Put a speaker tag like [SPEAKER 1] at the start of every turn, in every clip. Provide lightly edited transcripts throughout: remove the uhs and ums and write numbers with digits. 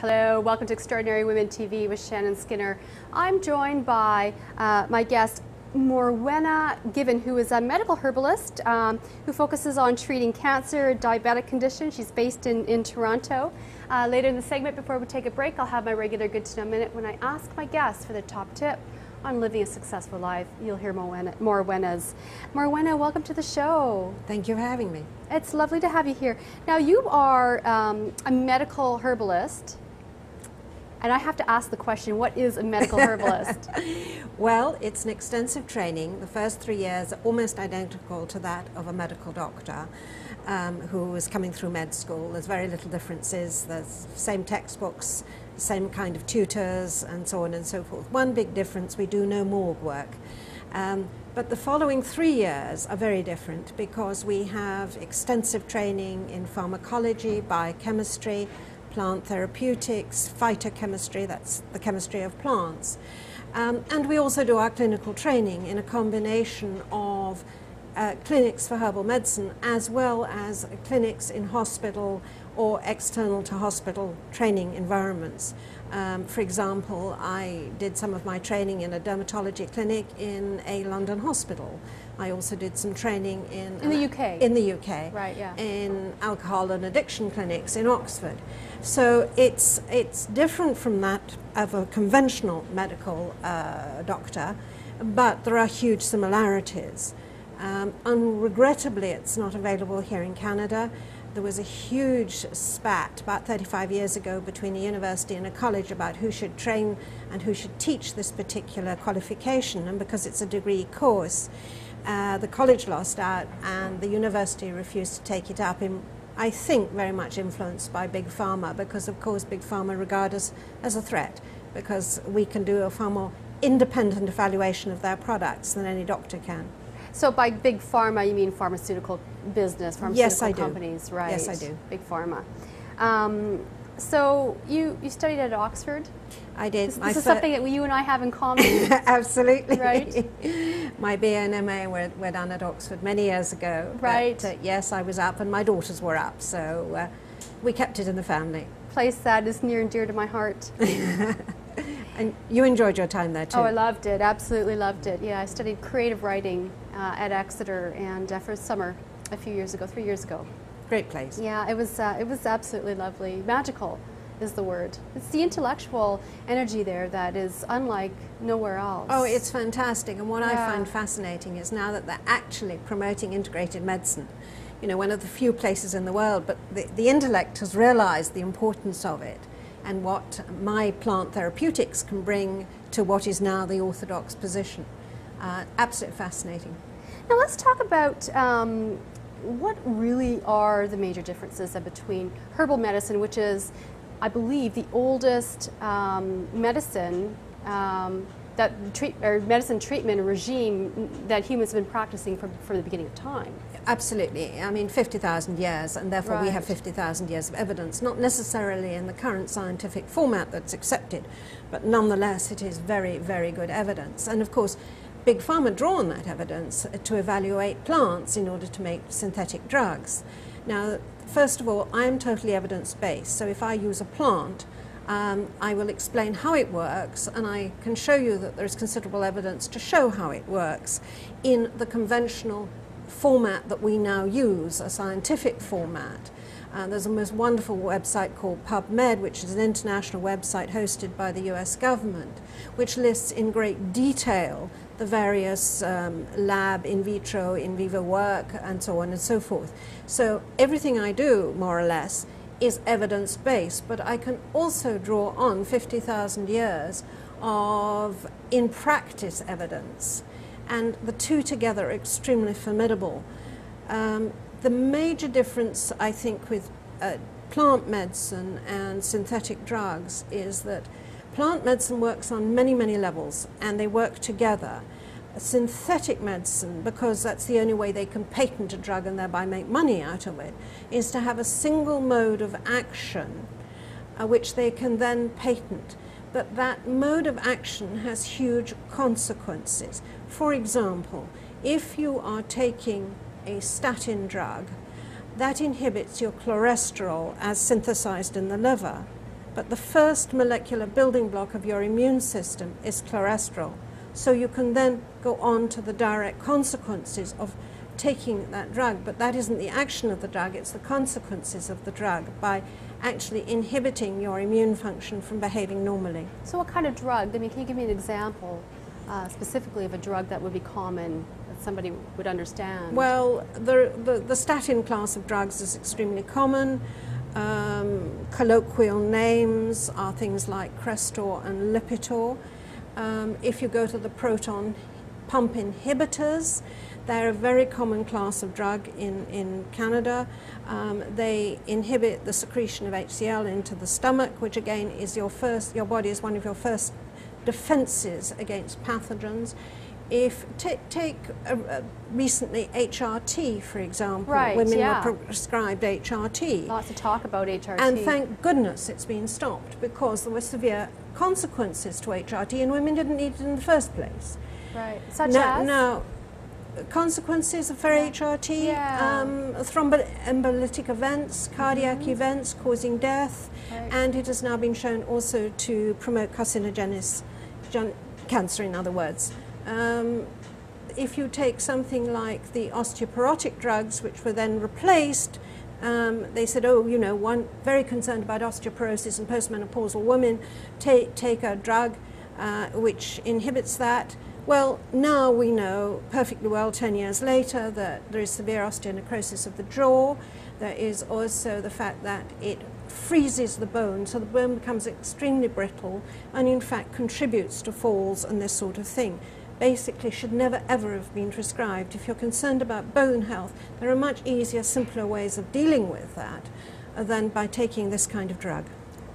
[SPEAKER 1] Hello, welcome to Extraordinary Women TV with Shannon Skinner. I'm joined by my guest, Morwenna Given, who is a medical herbalist who focuses on treating cancer, diabetic conditions. She's based in Toronto. Later in the segment, before we take a break, I'll have my regular Good to Know Minute when I ask my guests for their top tip on living a successful life. You'll hear Morwenna's. Morwenna, welcome to the show.
[SPEAKER 2] Thank you for having me.
[SPEAKER 1] It's lovely to have you here. Now, you are a medical herbalist. And I have to ask the question, what is a medical herbalist?
[SPEAKER 2] Well, it's an extensive training. The first 3 years are almost identical to that of a medical doctor who is coming through med school. There's very little differences. There's same textbooks, same kind of tutors, and so on and so forth. One big difference, we do no morgue work. But the following 3 years are very different because we have extensive training in pharmacology, biochemistry, plant therapeutics, phytochemistry, that's the chemistry of plants. And we also do our clinical training in a combination of clinics for herbal medicine as well as clinics in hospital or external to hospital training environments. For example, I did some of my training in a dermatology clinic in a London hospital. I also did some training in
[SPEAKER 1] the UK.
[SPEAKER 2] In the UK,
[SPEAKER 1] right? Yeah.
[SPEAKER 2] In alcohol and addiction clinics in Oxford. So it's different from that of a conventional medical doctor, but there are huge similarities. Unregrettably, it's not available here in Canada. There was a huge spat about 35 years ago between a university and a college about who should train and who should teach this particular qualification, and because it's a degree course, the college lost out and the university refused to take it up, I think very much influenced by Big Pharma, because of course Big Pharma regard us as a threat, because we can do a far more independent evaluation of their products than any doctor can.
[SPEAKER 1] So by Big Pharma, you mean pharmaceutical business, pharmaceutical companies, right?
[SPEAKER 2] Yes, I do.
[SPEAKER 1] Big Pharma. So you studied at Oxford?
[SPEAKER 2] I did.
[SPEAKER 1] This is something that you and I have in common.
[SPEAKER 2] Absolutely.
[SPEAKER 1] Right?
[SPEAKER 2] My BA and MA were done at Oxford many years ago.
[SPEAKER 1] Right.
[SPEAKER 2] But, yes, I was up and my daughters were up, so we kept it in the family.
[SPEAKER 1] Place that is near and dear to my heart.
[SPEAKER 2] And you enjoyed your time there too?
[SPEAKER 1] Oh, I loved it. Absolutely loved it. Yeah, I studied creative writing at Exeter, and for summer a few years ago, 3 years ago.
[SPEAKER 2] Great place.
[SPEAKER 1] Yeah, it was absolutely lovely. Magical is the word. It's the intellectual energy there that is unlike nowhere else.
[SPEAKER 2] Oh, it's fantastic. And what I find fascinating is now that they're actually promoting integrated medicine, you know, one of the few places in the world, but the intellect has realized the importance of it and what my plant therapeutics can bring to what is now the orthodox position. Absolutely fascinating.
[SPEAKER 1] Now let's talk about what really are the major differences between herbal medicine, which is, I believe, the oldest medicine medicine treatment regime that humans have been practicing from the beginning of time.
[SPEAKER 2] Absolutely. I mean, 50,000 years, and therefore we have 50,000 years of evidence, not necessarily in the current scientific format that's accepted, but nonetheless it is very, very good evidence. And of course, Big Pharma draw on that evidence to evaluate plants in order to make synthetic drugs. Now, first of all, I'm totally evidence-based, so if I use a plant, I will explain how it works, and I can show you that there's considerable evidence to show how it works in the conventional format that we now use, a scientific format. There's a most wonderful website called PubMed, which is an international website hosted by the US government, which lists in great detail the various lab, in vitro, in vivo work, and so on and so forth. So everything I do, more or less, is evidence-based, but I can also draw on 50,000 years of in-practice evidence, and the two together are extremely formidable. The major difference, I think, with plant medicine and synthetic drugs is that plant medicine works on many, many levels, and they work together. Synthetic medicine, because that's the only way they can patent a drug and thereby make money out of it, is to have a single mode of action which they can then patent. But that mode of action has huge consequences. For example, if you are taking a statin drug, that inhibits your cholesterol as synthesized in the liver. But the first molecular building block of your immune system is cholesterol. So you can then go on to the direct consequences of taking that drug, but that isn't the action of the drug, it's the consequences of the drug by actually inhibiting your immune function from behaving normally.
[SPEAKER 1] So what kind of drug? I mean, can you give me an example specifically of a drug that would be common, that somebody would understand?
[SPEAKER 2] Well, the statin class of drugs is extremely common. Colloquial names are things like Crestor and Lipitor. If you go to the proton pump inhibitors, they're a very common class of drug in Canada. They inhibit the secretion of HCl into the stomach, which again is your body is one of your first defenses against pathogens. If take recently HRT, for example,
[SPEAKER 1] right,
[SPEAKER 2] women
[SPEAKER 1] yeah.
[SPEAKER 2] were prescribed HRT.
[SPEAKER 1] Lots of talk about HRT.
[SPEAKER 2] And thank goodness it's been stopped, because there were severe consequences to HRT and women didn't need it in the first place.
[SPEAKER 1] Right, such as?
[SPEAKER 2] Now, consequences for HRT,
[SPEAKER 1] yeah.
[SPEAKER 2] thromboembolic events, cardiac events causing death,
[SPEAKER 1] right.
[SPEAKER 2] and it has now been shown also to promote carcinogenesis, cancer in other words. If you take something like the osteoporotic drugs, which were then replaced, they said, oh, you know, one very concerned about osteoporosis in postmenopausal women, take a drug which inhibits that. Well, now we know perfectly well, 10 years later, that there is severe osteonecrosis of the jaw. There is also the fact that it freezes the bone, so the bone becomes extremely brittle and in fact contributes to falls and this sort of thing. Basically should never ever have been prescribed. If you're concerned about bone health, there are much easier, simpler ways of dealing with that than by taking this kind of drug.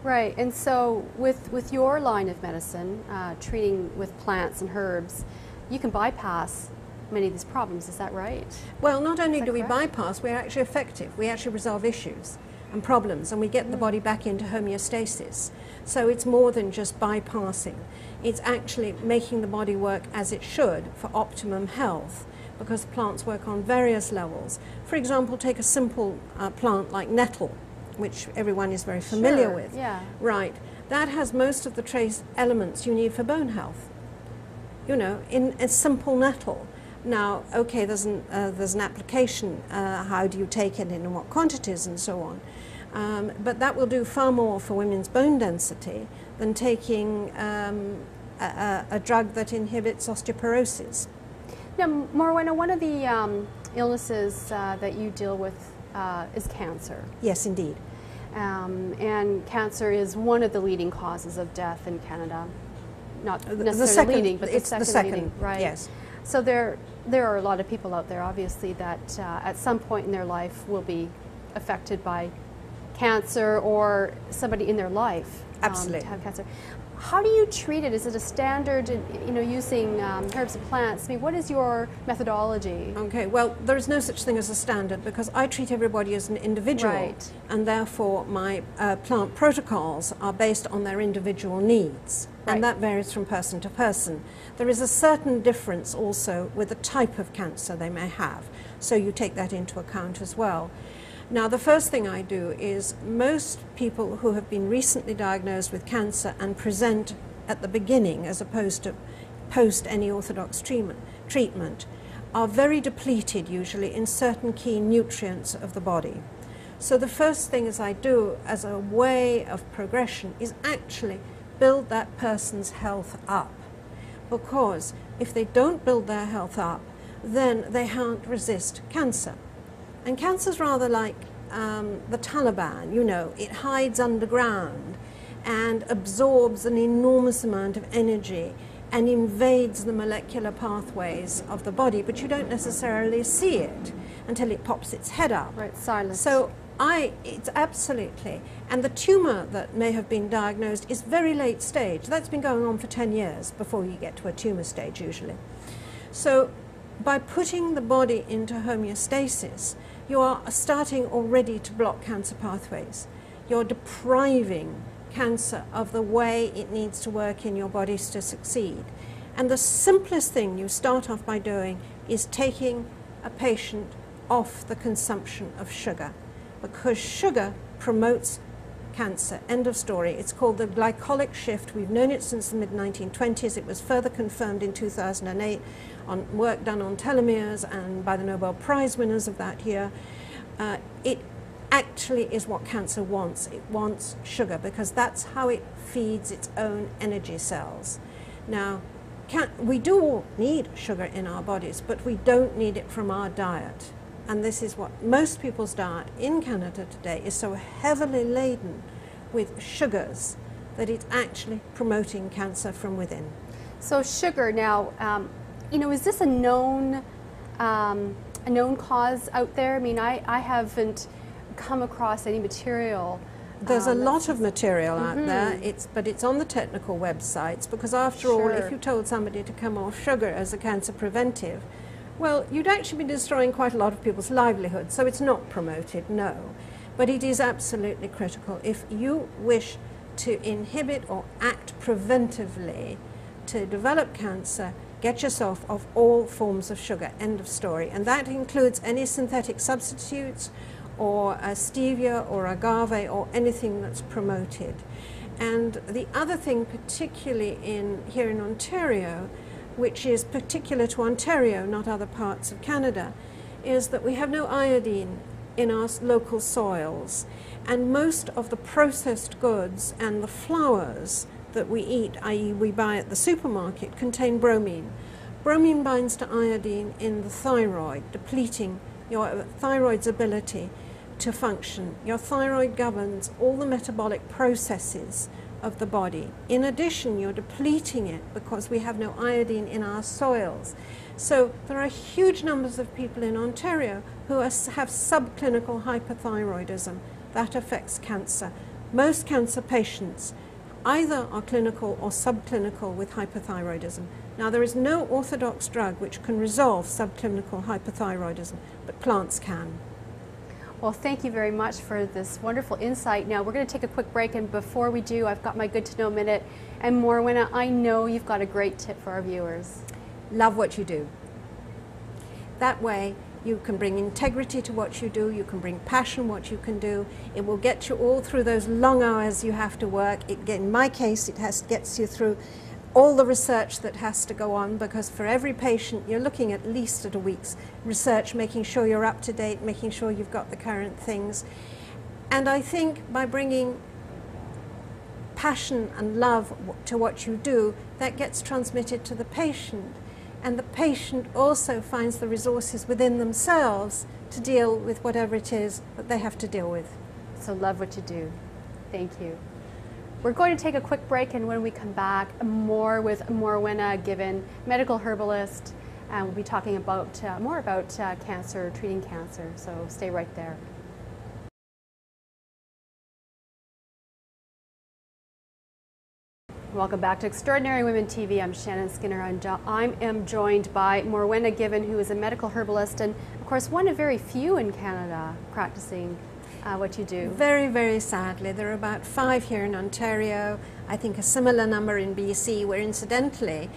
[SPEAKER 1] Right, and so with your line of medicine, treating with plants and herbs, you can bypass many of these problems, is that right?
[SPEAKER 2] Well, not only do we
[SPEAKER 1] correct?
[SPEAKER 2] bypass, we're actually effective. We actually resolve issues and problems, and we get the body back into homeostasis. So it's more than just bypassing. It's actually making the body work as it should for optimum health, because plants work on various levels. For example, take a simple plant like nettle, which everyone is very familiar
[SPEAKER 1] Sure,
[SPEAKER 2] with.
[SPEAKER 1] yeah.
[SPEAKER 2] Right. That has most of the trace elements you need for bone health. You know, in a simple nettle. Now, okay, there's an application. How do you take it and in what quantities and so on. But that will do far more for women's bone density than taking a drug that inhibits osteoporosis.
[SPEAKER 1] Now, Morwenna, one of the illnesses that you deal with is cancer.
[SPEAKER 2] Yes, indeed.
[SPEAKER 1] And cancer is one of the leading causes of death in Canada. Not necessarily
[SPEAKER 2] the second,
[SPEAKER 1] leading, but
[SPEAKER 2] it's
[SPEAKER 1] the second leading, right?
[SPEAKER 2] Yes.
[SPEAKER 1] So there are a lot of people out there, obviously, that at some point in their life will be affected by cancer, or somebody in their life
[SPEAKER 2] Absolutely.
[SPEAKER 1] to have cancer. How do you treat it? Is it a standard, you know, using herbs and plants? I mean, what is your methodology?
[SPEAKER 2] Okay, well, there is no such thing as a standard, because I treat everybody as an individual,
[SPEAKER 1] Right.
[SPEAKER 2] and therefore my plant protocols are based on their individual needs,
[SPEAKER 1] Right.
[SPEAKER 2] and that varies from person to person. There is a certain difference also with the type of cancer they may have, so you take that into account as well. Now, the first thing I do is most people who have been recently diagnosed with cancer and present at the beginning as opposed to post any orthodox treatment are very depleted usually in certain key nutrients of the body. So the first thing as I do as a way of progression is actually build that person's health up, because if they don't build their health up, then they can't resist cancer. And cancer's rather like the Taliban, you know, it hides underground and absorbs an enormous amount of energy and invades the molecular pathways of the body, but you don't necessarily see it until it pops its head up.
[SPEAKER 1] Right, silence.
[SPEAKER 2] So it's absolutely, and the tumor that may have been diagnosed is very late stage. That's been going on for 10 years before you get to a tumor stage usually. So by putting the body into homeostasis, you are starting already to block cancer pathways. You're depriving cancer of the way it needs to work in your bodies to succeed. And the simplest thing you start off by doing is taking a patient off the consumption of sugar, because sugar promotes cancer. End of story. It's called the glycolic shift. We've known it since the mid-1920s. It was further confirmed in 2008 on work done on telomeres and by the Nobel Prize winners of that year. It actually is what cancer wants. It wants sugar because that's how it feeds its own energy cells. Now, we do all need sugar in our bodies, but we don't need it from our diet. And this is what most people's diet in Canada today is so heavily laden with sugars that it's actually promoting cancer from within.
[SPEAKER 1] So sugar now, you know, is this a known cause out there? I mean, I haven't come across any material.
[SPEAKER 2] There's a lot of material out there, but it's on the technical websites because after all, if you told somebody to come off sugar as a cancer preventive, well, you'd actually be destroying quite a lot of people's livelihood, so it's not promoted, no. But it is absolutely critical. If you wish to inhibit or act preventively to develop cancer, get yourself off all forms of sugar, end of story. And that includes any synthetic substitutes or stevia or agave or anything that's promoted. And the other thing, particularly here in Ontario, which is particular to Ontario, not other parts of Canada, is that we have no iodine in our local soils. And most of the processed goods and the flours that we eat, i.e. we buy at the supermarket, contain bromine. Bromine binds to iodine in the thyroid, depleting your thyroid's ability to function. Your thyroid governs all the metabolic processes of the body. In addition, you're depleting it because we have no iodine in our soils. So there are huge numbers of people in Ontario who have subclinical hypothyroidism. That affects cancer. Most cancer patients either are clinical or subclinical with hypothyroidism. Now, there is no orthodox drug which can resolve subclinical hypothyroidism, but plants can.
[SPEAKER 1] Well, thank you very much for this wonderful insight. Now, we're going to take a quick break, and before we do, I've got my Good to Know Minute. And Morwenna, I know you've got a great tip for our viewers.
[SPEAKER 2] Love what you do. That way, you can bring integrity to what you do, you can bring passion what you can do. It will get you all through those long hours you have to work. In my case, it gets you through all the research that has to go on, because for every patient you're looking at least at a week's research, making sure you're up to date, making sure you've got the current things. And I think by bringing passion and love to what you do, that gets transmitted to the patient. And the patient also finds the resources within themselves to deal with whatever it is that they have to deal with.
[SPEAKER 1] So love what you do. Thank you. We're going to take a quick break, and when we come back, more with Morwenna Given, medical herbalist, and we'll be talking about more about cancer, treating cancer. So stay right there. Welcome back to Extraordinary Women TV. I'm Shannon Skinner. I am joined by Morwenna Given, who is a medical herbalist and, of course, one of very few in Canada practicing what you do.
[SPEAKER 2] Very, very sadly. There are about 5 here in Ontario, I think a similar number in BC, where incidentally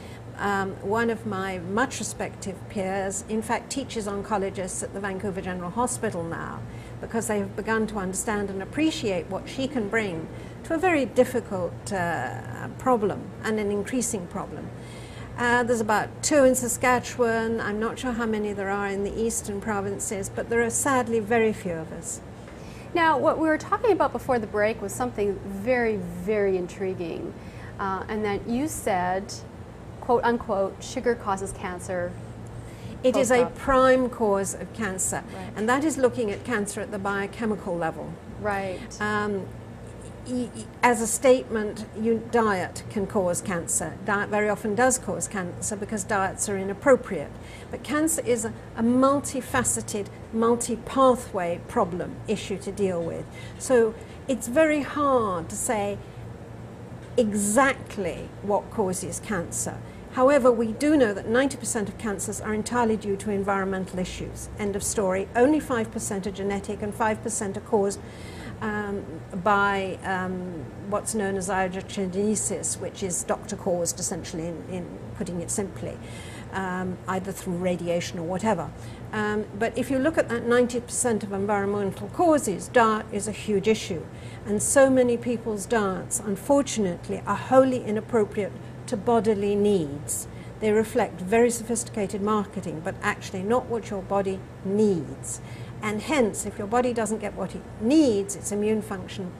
[SPEAKER 2] one of my much respected peers, in fact, teaches oncologists at the Vancouver General Hospital now, because they have begun to understand and appreciate what she can bring to a very difficult problem and an increasing problem. There's about 2 in Saskatchewan. I'm not sure how many there are in the eastern provinces, but there are sadly very few of us.
[SPEAKER 1] Now, what we were talking about before the break was something very, very intriguing, and that you said, quote unquote, sugar causes cancer.
[SPEAKER 2] It is a prime cause of cancer,
[SPEAKER 1] right.
[SPEAKER 2] And that is looking at cancer at the biochemical level.
[SPEAKER 1] Right.
[SPEAKER 2] As a statement, diet can cause cancer. Diet very often does cause cancer because diets are inappropriate. But cancer is a multifaceted, multi-pathway problem issue to deal with. So it's very hard to say exactly what causes cancer. However, we do know that 90% of cancers are entirely due to environmental issues. End of story. Only 5% are genetic and 5% are caused by what's known as iatrogenesis, which is doctor-caused, essentially, in putting it simply. either through radiation or whatever. But if you look at that 90% of environmental causes, diet is a huge issue. And so many people's diets, unfortunately, are wholly inappropriate to bodily needs. They reflect very sophisticated marketing, but actually not what your body needs. And hence, if your body doesn't get what it needs, its immune function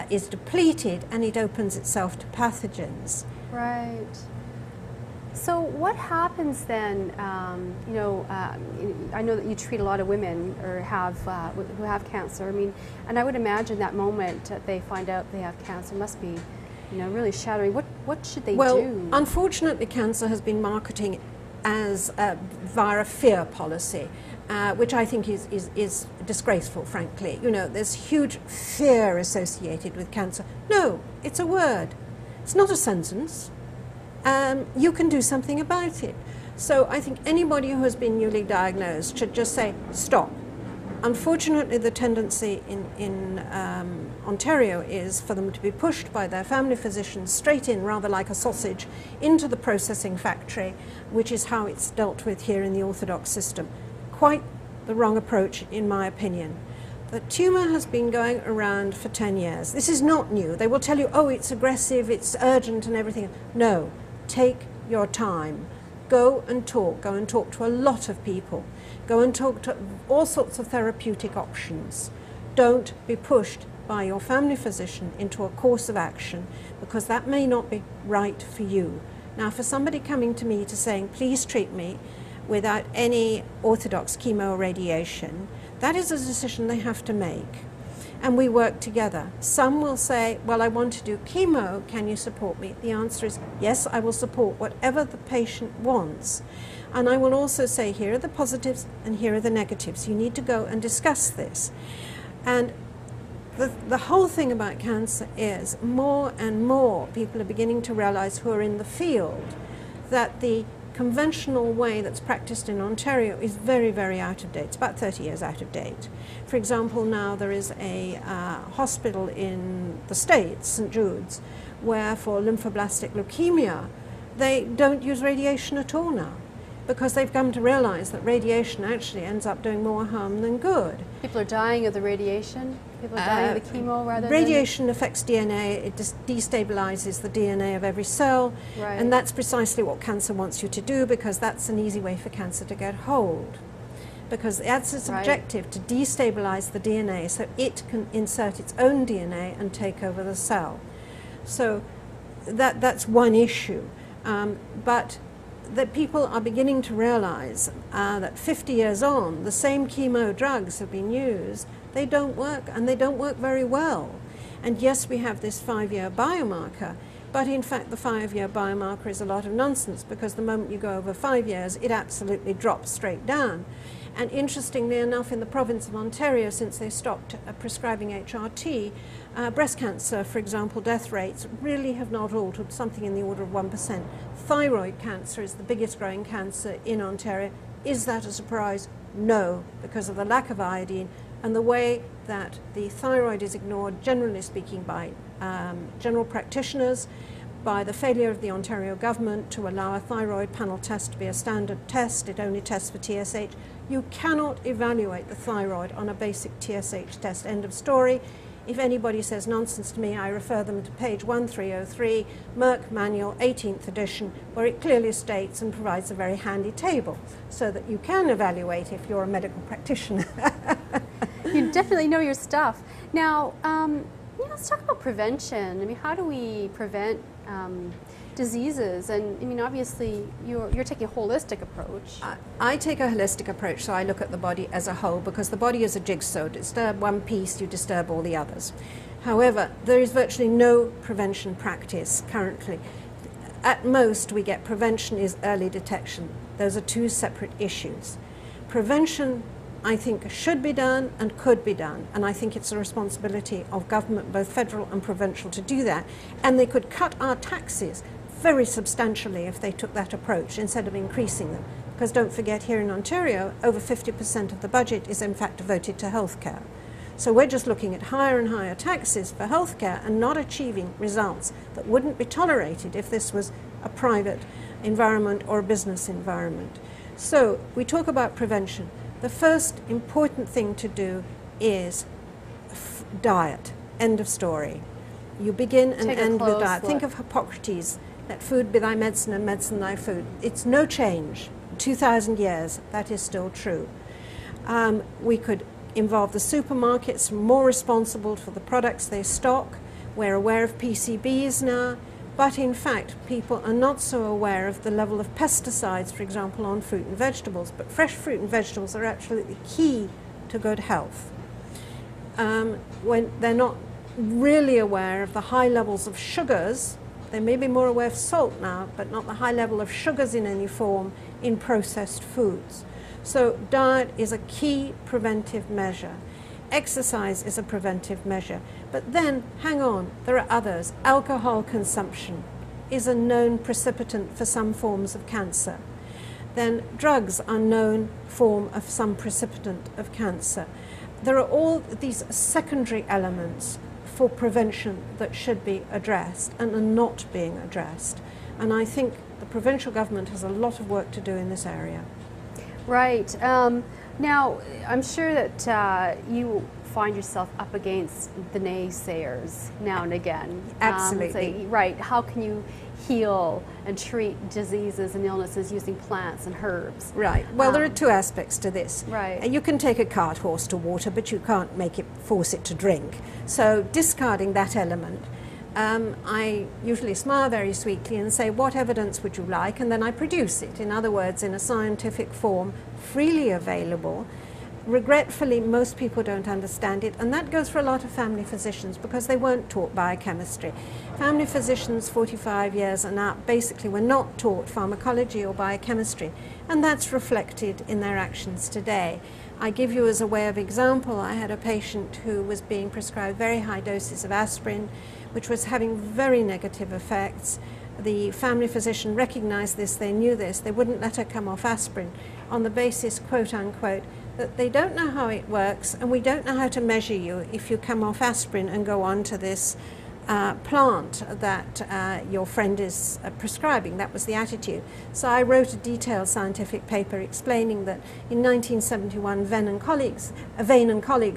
[SPEAKER 2] is depleted, and it opens itself to pathogens.
[SPEAKER 1] Right. So what happens then, you know, I know that you treat a lot of women or who have cancer. I mean, and I would imagine that moment that they find out they have cancer must be, you know, really shattering. What should they do?
[SPEAKER 2] Well, unfortunately, cancer has been marketing as via a fear policy, which I think is disgraceful, frankly. You know, there's huge fear associated with cancer. No, it's a word. It's not a sentence. You can do something about it. So I think anybody who has been newly diagnosed should just say, stop. Unfortunately, the tendency in Ontario is for them to be pushed by their family physicians straight in, rather like a sausage, into the processing factory, which is how it's dealt with here in the orthodox system. Quite the wrong approach, in my opinion. The tumour has been going around for 10 years. This is not new. They will tell you, oh, it's aggressive, it's urgent and everything. No. Take your time. Go and talk to a lot of people. Go and talk to all sorts of therapeutic options. Don't be pushed by your family physician into a course of action, because that may not be right for you. Now, for somebody coming to me to saying, please treat me without any orthodox chemo or radiation, that is a decision they have to make. And we work together. Some will say, well, I want to do chemo, can you support me? The answer is yes, I will support whatever the patient wants. And I will also say, here are the positives and here are the negatives. You need to go and discuss this. And the whole thing about cancer is more and more people are beginning to realize, who are in the field, that the conventional way that's practiced in Ontario is very, very out of date. It's about 30 years out of date. For example, now there is a hospital in the States, St. Jude's, where for lymphoblastic leukemia, they don't use radiation at all now, because they've come to realize that radiation actually ends up doing more harm than good.
[SPEAKER 1] People are dying of the radiation? People are dying of the chemo rather
[SPEAKER 2] Radiation affects DNA, it destabilizes the DNA of every cell,
[SPEAKER 1] Right.
[SPEAKER 2] and that's precisely what cancer wants you to do, because that's an easy way for cancer to get hold. Because that's its objective, to destabilize the DNA so it can insert its own DNA and take over the cell. So that's one issue. But that people are beginning to realize that 50 years on, the same chemo drugs have been used. They don't work, and they don't work very well. And yes, we have this 5-year biomarker, but in fact the 5-year biomarker is a lot of nonsense, because the moment you go over 5 years, it absolutely drops straight down. And interestingly enough, in the province of Ontario, since they stopped prescribing HRT, breast cancer, for example, death rates really have not altered, something in the order of 1%. Thyroid cancer is the biggest growing cancer in Ontario. Is that a surprise? No, because of the lack of iodine and the way that the thyroid is ignored, generally speaking, by general practitioners, by the failure of the Ontario government to allow a thyroid panel test to be a standard test. It only tests for TSH. You cannot evaluate the thyroid on a basic TSH test, end of story. If anybody says nonsense to me, I refer them to page 1303, Merck Manual, 18th edition, where it clearly states and provides a very handy table so that you can evaluate if you're a medical practitioner.
[SPEAKER 1] You definitely know your stuff. Now, let's talk about prevention. I mean, how do we prevent diseases? And I mean, obviously, you're taking a holistic approach.
[SPEAKER 2] I take a holistic approach, so I look at the body as a whole, because the body is a jigsaw. Disturb one piece, you disturb all the others. However, there is virtually no prevention practice currently. At most, we get prevention is early detection. Those are two separate issues. Prevention, I think, should be done and could be done, and I think it's the responsibility of government, both federal and provincial, to do that. And they could cut our taxes very substantially if they took that approach instead of increasing them. Because don't forget, here in Ontario, over 50% of the budget is in fact devoted to healthcare. So we're just looking at higher and higher taxes for healthcare and not achieving results that wouldn't be tolerated if this was a private environment or a business environment. So we talk about prevention. The first important thing to do is diet. End of story. You begin and end with diet. Think of Hippocrates, let food be thy medicine and medicine thy food. It's no change. 2,000 years, that is still true. We could involve the supermarkets, more responsible for the products they stock. We're aware of PCBs now, but in fact people are not so aware of the level of pesticides, for example, on fruit and vegetables. But fresh fruit and vegetables are absolutely key to good health. When they're not really aware of the high levels of sugars, they may be more aware of salt now, but not the high level of sugars in any form in processed foods. So diet is a key preventive measure. Exercise is a preventive measure. But then, hang on, there are others. Alcohol consumption is a known precipitant for some forms of cancer. Then drugs are a known form of some precipitant of cancer. There are all these secondary elements for prevention that should be addressed and are not being addressed. And I think the provincial government has a lot of work to do in this area.
[SPEAKER 1] Right. Now, I'm sure that you find yourself up against the naysayers now and again.
[SPEAKER 2] Absolutely.
[SPEAKER 1] Right. How can you heal and treat diseases and illnesses using plants and herbs?
[SPEAKER 2] Right. Well, there are two aspects to this.
[SPEAKER 1] Right.
[SPEAKER 2] You can take a cart horse to water, but you can't force it to drink. So discarding that element, I usually smile very sweetly and say, what evidence would you like? And then I produce it. In other words, in a scientific form, freely available. Regretfully, most people don't understand it, and that goes for a lot of family physicians because they weren't taught biochemistry. Family physicians 45 years and now basically were not taught pharmacology or biochemistry, and that's reflected in their actions today. I give you as a way of example, I had a patient who was being prescribed very high doses of aspirin, which was having very negative effects. The family physician recognized this, they knew this, they wouldn't let her come off aspirin on the basis, quote unquote, that they don't know how it works and we don't know how to measure you if you come off aspirin and go on to this plant that your friend is prescribing. That was the attitude. So I wrote a detailed scientific paper explaining that in 1971 Vane and colleagues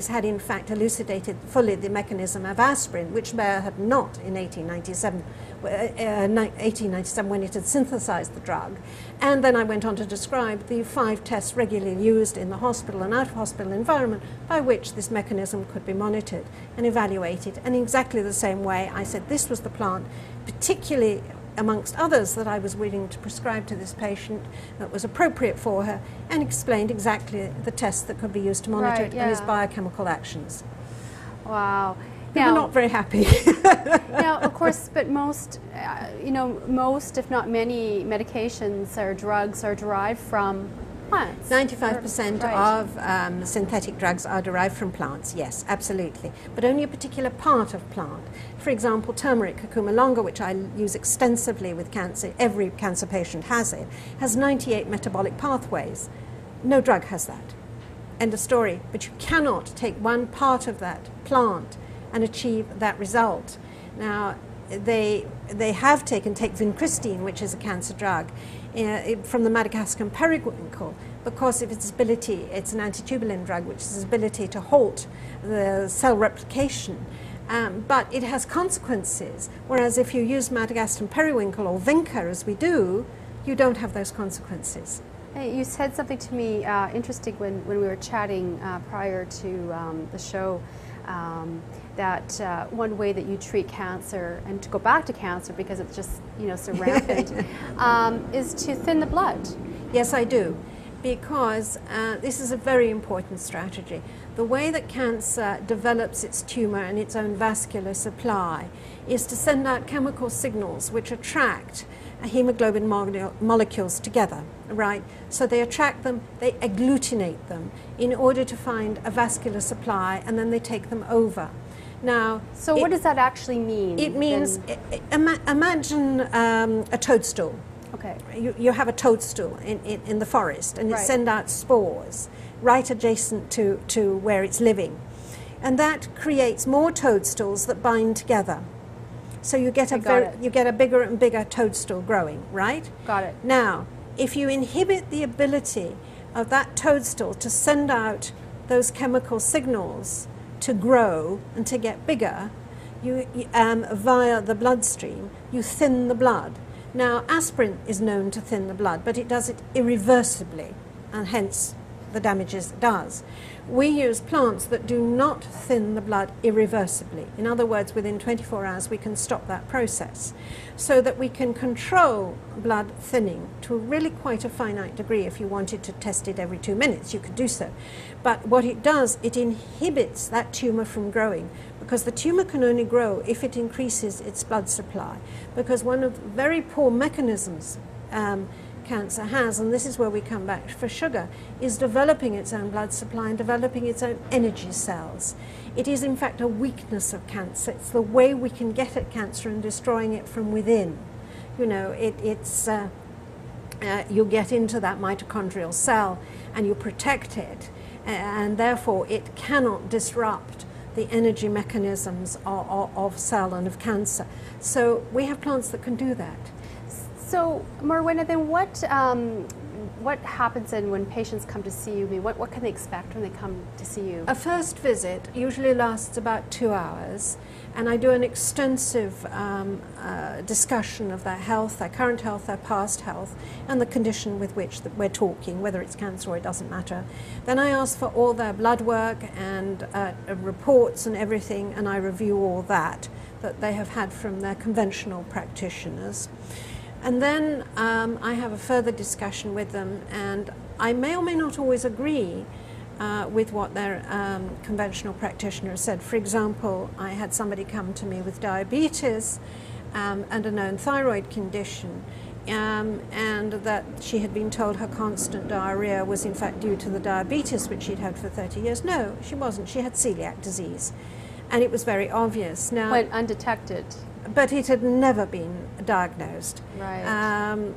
[SPEAKER 2] had in fact elucidated fully the mechanism of aspirin, which Bayer had not in 1897 when it had synthesized the drug. And then I went on to describe the 5 tests regularly used in the hospital and out-of-hospital environment by which this mechanism could be monitored and evaluated. And in exactly the same way, I said this was the plant, particularly amongst others, that I was willing to prescribe to this patient that was appropriate for her, and explained exactly the tests that could be used to monitor it and its biochemical actions.
[SPEAKER 1] Wow.
[SPEAKER 2] They were not very happy.
[SPEAKER 1] Now, of course, but most, most, if not many, medications or drugs are derived from plants.
[SPEAKER 2] 95% of synthetic drugs are derived from plants, yes, absolutely. But only a particular part of plant. For example, turmeric, curcuma longa, which I use extensively with cancer, every cancer patient has it, has 98 metabolic pathways. No drug has that. End of story. But you cannot take one part of that plant and achieve that result. Now, take vincristine, which is a cancer drug, from the Madagascan periwinkle, because of its ability, it's an antitubulin drug, which is its ability to halt the cell replication. But it has consequences, whereas if you use Madagascan periwinkle or vinca, as we do, you don't have those consequences.
[SPEAKER 1] Hey, you said something to me interesting when we were chatting prior to the show, that one way that you treat cancer, and to go back to cancer because it's just so rampant, is to thin the blood.
[SPEAKER 2] Yes, I do, because this is a very important strategy. The way that cancer develops its tumor and its own vascular supply is to send out chemical signals which attract hemoglobin molecules together, right? So they attract them, they agglutinate them in order to find a vascular supply, and then they take them over. Now,
[SPEAKER 1] so what does that actually mean?
[SPEAKER 2] It means, imagine a toadstool.
[SPEAKER 1] Okay.
[SPEAKER 2] You have a toadstool in the forest, and it sends out spores right adjacent to where it's living. And that creates more toadstools that bind together. So you get a bigger and bigger toadstool growing, right?
[SPEAKER 1] Got it.
[SPEAKER 2] Now, if you inhibit the ability of that toadstool to send out those chemical signals to grow and to get bigger, via the bloodstream, you thin the blood. Now, aspirin is known to thin the blood, but it does it irreversibly, and hence the damages it does. We use plants that do not thin the blood irreversibly. In other words, within 24 hours we can stop that process, so that we can control blood thinning to really quite a finite degree. If you wanted to test it every 2 minutes, you could do so. But what it does, it inhibits that tumour from growing, because the tumour can only grow if it increases its blood supply. Because one of the very poor mechanisms cancer has, and this is where we come back for sugar, is developing its own blood supply and developing its own energy cells. It is in fact a weakness of cancer. It's the way we can get at cancer and destroying it from within. You know, you get into that mitochondrial cell and you protect it, and therefore it cannot disrupt the energy mechanisms of cell and of cancer. So we have plants that can do that.
[SPEAKER 1] So, Morwenna, then what happens then when patients come to see you? I mean, what can they expect when they come to see you?
[SPEAKER 2] A first visit usually lasts about 2 hours, and I do an extensive discussion of their health, their current health, their past health, and the condition with which we're talking, whether it's cancer or it doesn't matter. Then I ask for all their blood work and reports and everything, and I review all that they have had from their conventional practitioners. And then I have a further discussion with them, and I may or may not always agree with what their conventional practitioner said. For example, I had somebody come to me with diabetes and a known thyroid condition, and that she had been told her constant diarrhea was in fact due to the diabetes which she'd had for 30 years. No, she wasn't. She had celiac disease, and it was very obvious. Now,
[SPEAKER 1] went undetected.
[SPEAKER 2] But it had never been diagnosed.
[SPEAKER 1] Right.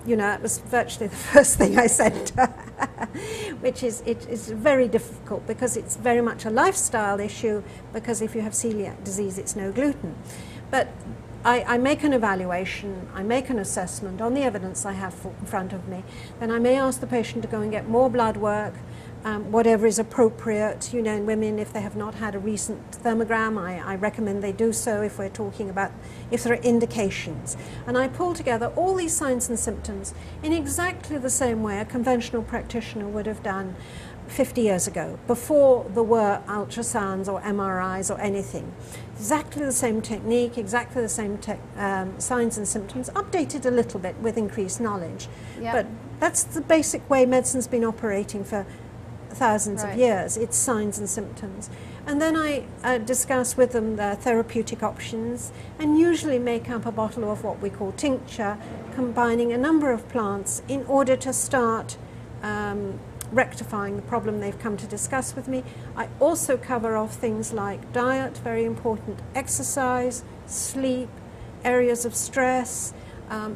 [SPEAKER 2] You know, that was virtually the first thing I said to her, which is, it is very difficult because it's very much a lifestyle issue, because if you have celiac disease, it's no gluten. But I make an evaluation, I make an assessment on the evidence I have in front of me, then I may ask the patient to go and get more blood work, whatever is appropriate. You know, in women, if they have not had a recent thermogram, I recommend they do so if we're talking about if there are indications. And I pull together all these signs and symptoms in exactly the same way a conventional practitioner would have done 50 years ago, before there were ultrasounds or MRIs or anything. Exactly the same technique, exactly the same signs and symptoms, updated a little bit with increased knowledge. Yep. But that's the basic way medicine's been operating for thousands of years. It's signs and symptoms. And then I discuss with them their therapeutic options, and usually make up a bottle of what we call tincture, combining a number of plants in order to start rectifying the problem they've come to discuss with me. I also cover off things like diet, very important, exercise, sleep, areas of stress,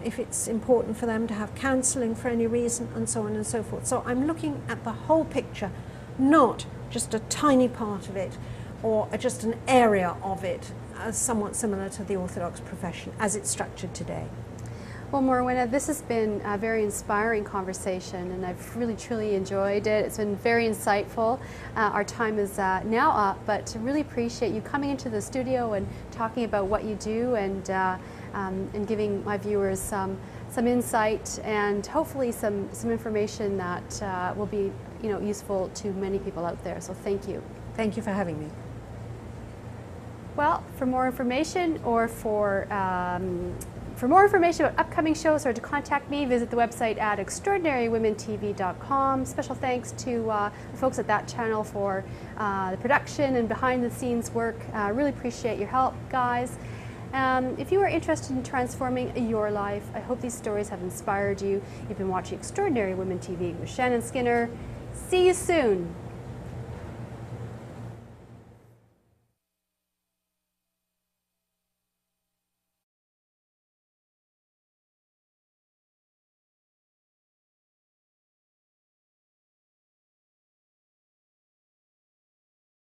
[SPEAKER 2] if it's important for them to have counselling for any reason, and so on and so forth. So I'm looking at the whole picture, not just a tiny part of it or just an area of it, somewhat similar to the orthodox profession as it's structured today.
[SPEAKER 1] Well, Morwenna, this has been a very inspiring conversation, and I've really truly enjoyed it. It's been very insightful. Our time is now up, but I really appreciate you coming into the studio and talking about what you do, and giving my viewers some insight and hopefully some information that will be, you know, useful to many people out there. So thank you.
[SPEAKER 2] Thank you for having me.
[SPEAKER 1] Well, for more information or for more information about upcoming shows or to contact me, visit the website at extraordinarywomentv.com. Special thanks to the folks at that channel for the production and behind the scenes work. Really appreciate your help, guys. If you are interested in transforming your life, I hope these stories have inspired you. You've been watching Extraordinary Women TV with Shannon Skinner. See you soon.